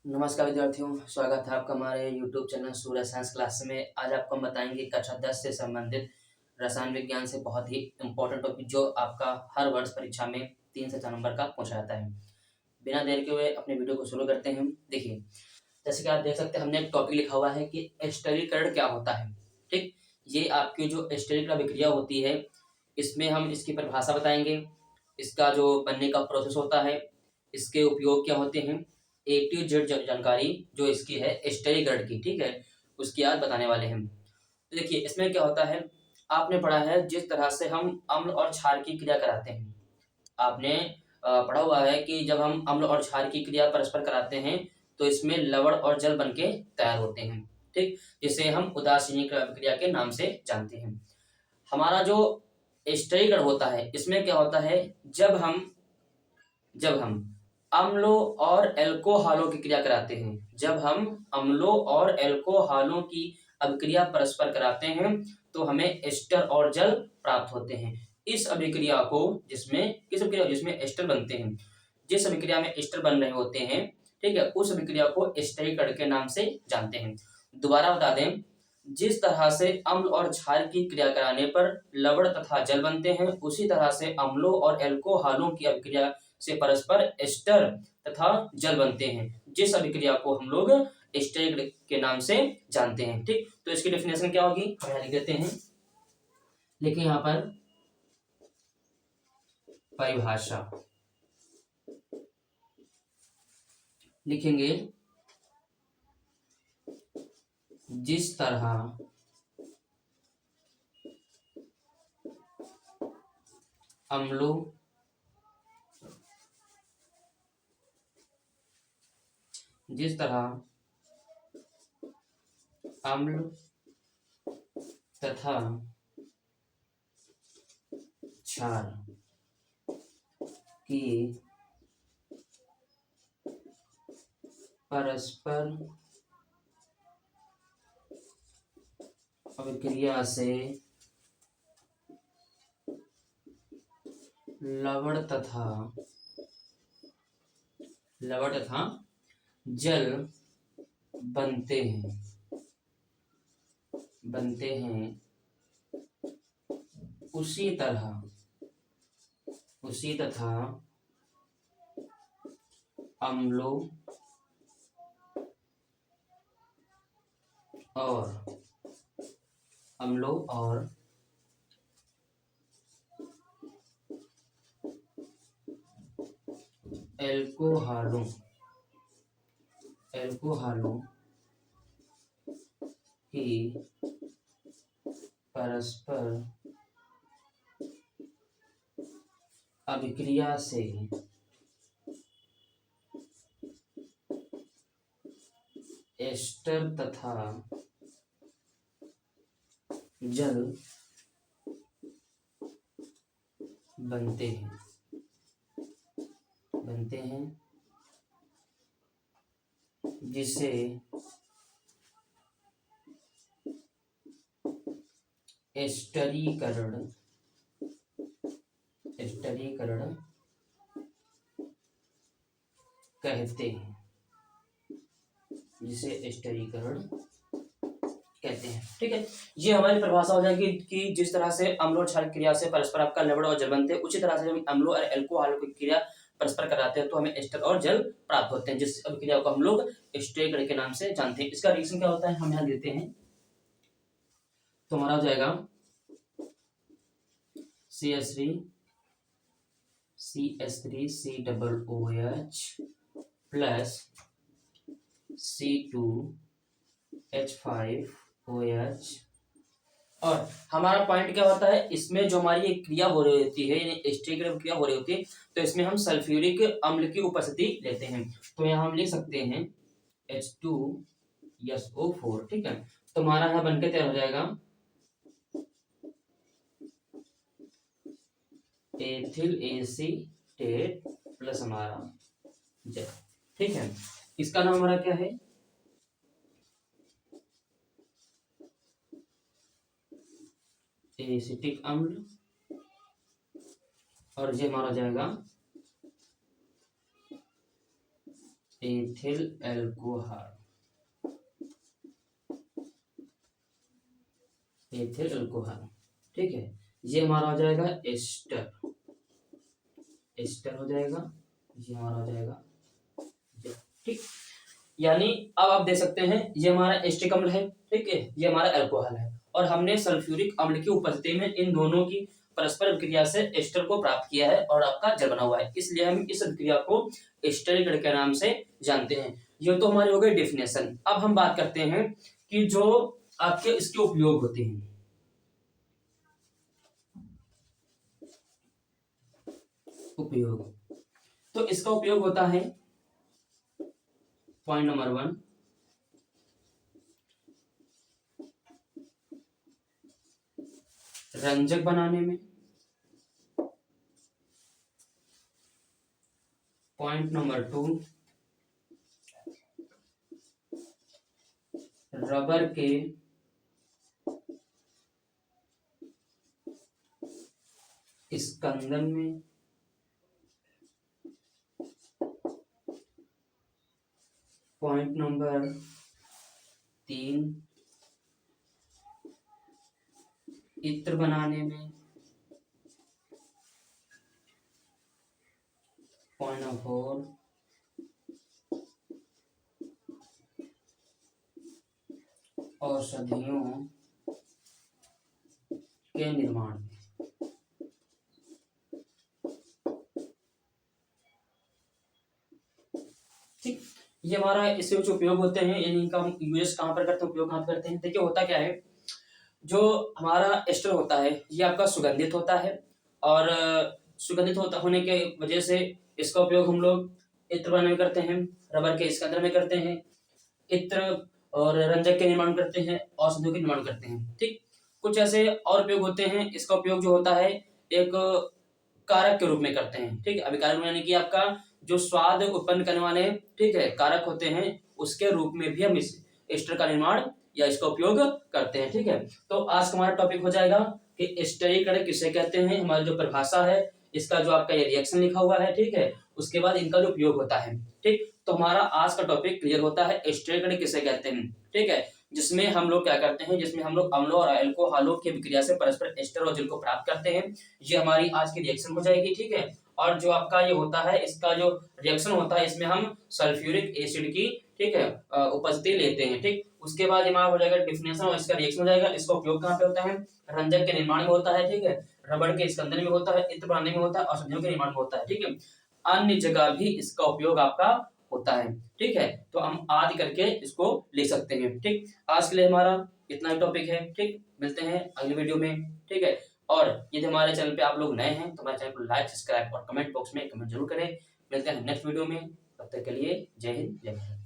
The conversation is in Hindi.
नमस्कार विद्यार्थियों, स्वागत है आपका हमारे YouTube चैनल सूर्य साइंस क्लास में। आज आपको हम बताएंगे कक्षा 10 से संबंधित रसायन विज्ञान से बहुत ही इम्पोर्टेंट टॉपिक जो आपका हर वर्ष परीक्षा में 3 से 4 नंबर का पूछा जाता है। बिना देर के हुए अपने वीडियो को शुरू करते हैं। देखिए, जैसे कि आप देख सकते हैं, हमने एक टॉपिक लिखा हुआ है कि स्टेरीकरण क्या होता है। ठीक, ये आपकी जो स्टेरीकरण अभिक्रिया होती है, इसमें हम इसकी परिभाषा बताएंगे, इसका जो बनने का प्रोसेस होता है, इसके उपयोग क्या होते हैं, ए टू जेड जानकारी जो इसकी है स्टेरीकरण की, ठीक है, उसकी आज बताने वाले हैं। तो देखिए, इसमें क्या होता है, आपने पढ़ा है जिस तरह से हम अम्ल और क्षार की क्रिया कराते हैं। आपने पढ़ा हुआ है कि जब हम अम्ल और क्षार की क्रिया परस्पर कराते हैं तो इसमें लवण और जल बनके तैयार होते हैं। ठीक, जिसे हम उदासीनीकरण क्रिया के नाम से जानते हैं। हमारा जो स्टेरीकरण होता है, इसमें क्या होता है, जब हम अम्लों और एल्कोहलों की क्रिया कराते हैं, जब हम अम्लों और एल्कोहलों की अभिक्रिया परस्पर कराते हैं तो हमें एस्टर और जल प्राप्त होते हैं। इस अभिक्रिया को जिसमें एस्टर बनते हैं, जिस अभिक्रिया में एस्टर बन रहे होते हैं, ठीक है, उस अभिक्रिया को स्टेरीकरण के नाम से जानते हैं। दोबारा बता दें, जिस तरह से अम्ल और क्षार की क्रिया कराने पर लवण तथा जल बनते हैं, उसी तरह से अम्लों और एल्कोहलों की अभिक्रिया से परस्पर एस्टर तथा जल बनते हैं, जिस अभिक्रिया को हम लोग स्टेरिक के नाम से जानते हैं। ठीक, तो इसकी डेफिनेशन क्या होगी, हम यहाँ लिख देते हैं। लिखिए यहाँ पर परिभाषा लिखेंगे, जिस तरह अम्लों जिस तरह अम्ल तथा क्षार की परस्पर अभिक्रिया से लवण तथा जल बनते हैं उसी तथा अम्लों और एल्कोहलों की परस्पर अभिक्रिया से एस्टर तथा जल बनते हैं जिसे एस्टरीकरण कहते हैं, ठीक है। ये हमारी परिभाषा हो जाएगी कि जिस तरह से अम्ल और क्षार क्रिया से परस्पर आपका लवण और जल बनते हैं, उसी तरह से हम अम्लों और एल्कोहल की क्रिया परस्पर कराते हैं तो हमें एस्टर और जल प्राप्त होते हैं, जिस अभिक्रिया को हम लोग स्टेरीकरण के नाम से जानते हैं। इसका रिएक्शन क्या होता है, हम यहाँ देते हैं, तो हमारा हो जाएगा CH3COOH प्लस C2H5OH। और हमारा पॉइंट क्या होता है, इसमें जो हमारी एक क्रिया हो रही होती है, यानी स्टेरीकरण क्रिया हो रही होती है, तो इसमें हम सल्फ्यूरिक अम्ल की उपस्थिति लेते हैं। तो यहाँ हम लिख सकते हैं H2SO4, ठीक है। तो हमारा यहाँ बनके तैयार हो जाएगा एथिल एसीटेट प्लस हमारा जल, ठीक है। इसका नाम हमारा क्या है, एसिटिक अम्ल, और ये हमारा हो जाएगा एथिल अल्कोहल, एथिल अल्कोहल, ठीक है। ये हमारा हो जाएगा एस्टर, एस्टर हो जाएगा, ये हमारा हो जाएगा, ठीक। यानी अब आप देख सकते हैं ये हमारा एस्टिक अम्ल है, ठीक है, ये हमारा अल्कोहल है, और हमने सल्फ्यूरिक अम्ल की उपस्थिति में इन दोनों की परस्पर क्रिया से एस्टर को प्राप्त किया है और आपका जल बना हुआ है, इसलिए हम इस क्रिया को एस्टरीकरण के नाम से जानते हैं। ये तो हमारी हो गई डेफिनेशन। अब हम बात करते हैं कि जो आपके इसके उपयोग होते हैं, उपयोग, तो इसका उपयोग होता है पॉइंट नंबर 1, रंजक बनाने में, पॉइंट नंबर 2, रबर के स्कंदन में, पॉइंट नंबर 3, इत्र बनाने में, पॉइंट नंबर 4, औषधियों के निर्माण में। ठीक, ये हमारा इसके कुछ उपयोग होते हैं, यानी इनका हम यूज कहाँ पर करते हैं, उपयोग कहाँ पर करते हैं। देखिए होता क्या है, जो हमारा एस्टर होता है ये आपका सुगंधित होता है, और सुगंधित होने के वजह से इसका उपयोग हम लोग इत्र बनाने में करते हैं, रबर के स्कंदन में करते हैं, इत्र और रंजक के निर्माण करते हैं, औषधियों के निर्माण करते हैं। ठीक, कुछ ऐसे और उपयोग होते हैं। इसका उपयोग जो होता है एक कारक के रूप में करते हैं। ठीक है, अभी कारक यानी कि आपका जो स्वाद उत्पन्न करने वाले, ठीक है, कारक होते हैं, उसके रूप में भी हम इस एस्टर का निर्माण या इसका उपयोग करते हैं। ठीक है, तो आज का हमारा टॉपिक हो जाएगा कि एस्टरीकरण किसे कहते हैं, हमारी जो परिभाषा है, इसका जो आपका ये रिएक्शन लिखा हुआ है, ठीक है, उसके बाद इनका जो उपयोग होता है। ठीक, तो हमारा आज का टॉपिक क्लियर होता है, एस्टरीकरण किसे कहते हैं। ठीक है, जिसमें हम लोग क्या करते हैं, जिसमें हम लोग अम्लों और अल्कोहलों की विक्रिया से परस्पर एस्टर और जल को प्राप्त करते हैं। ये हमारी आज की रिएक्शन हो जाएगी। ठीक है, और जो आपका ये होता है, इसका जो रिएक्शन होता है, इसमें हम सल्फ्यूरिक एसिड की, ठीक है, उपस्थिति लेते हैं। ठीक, उसके बाद हमारा हो जाएगा डिफिनेशन और इसका रिएक्शन हो जाएगा। इसका उपयोग कहाँ पे होता है, रंजक के निर्माण में होता है, ठीक है, रबड़ के स्कंदन में होता है, इत्र बनाने में होता है, औषधियों के निर्माण में होता है। ठीक है, अन्य जगह भी इसका उपयोग आपका होता है। ठीक है, तो हम आदि करके इसको ले सकते हैं। ठीक, आज के लिए हमारा इतना ही टॉपिक है। ठीक, मिलते हैं अगली वीडियो में। ठीक है, और यदि हमारे चैनल पे आप लोग नए हैं तो हमारे चैनल को लाइक, सब्सक्राइब और कमेंट बॉक्स में कमेंट जरूर करें। मिलते हैं नेक्स्ट वीडियो में, तब तक के लिए जय हिंद, जय भारत।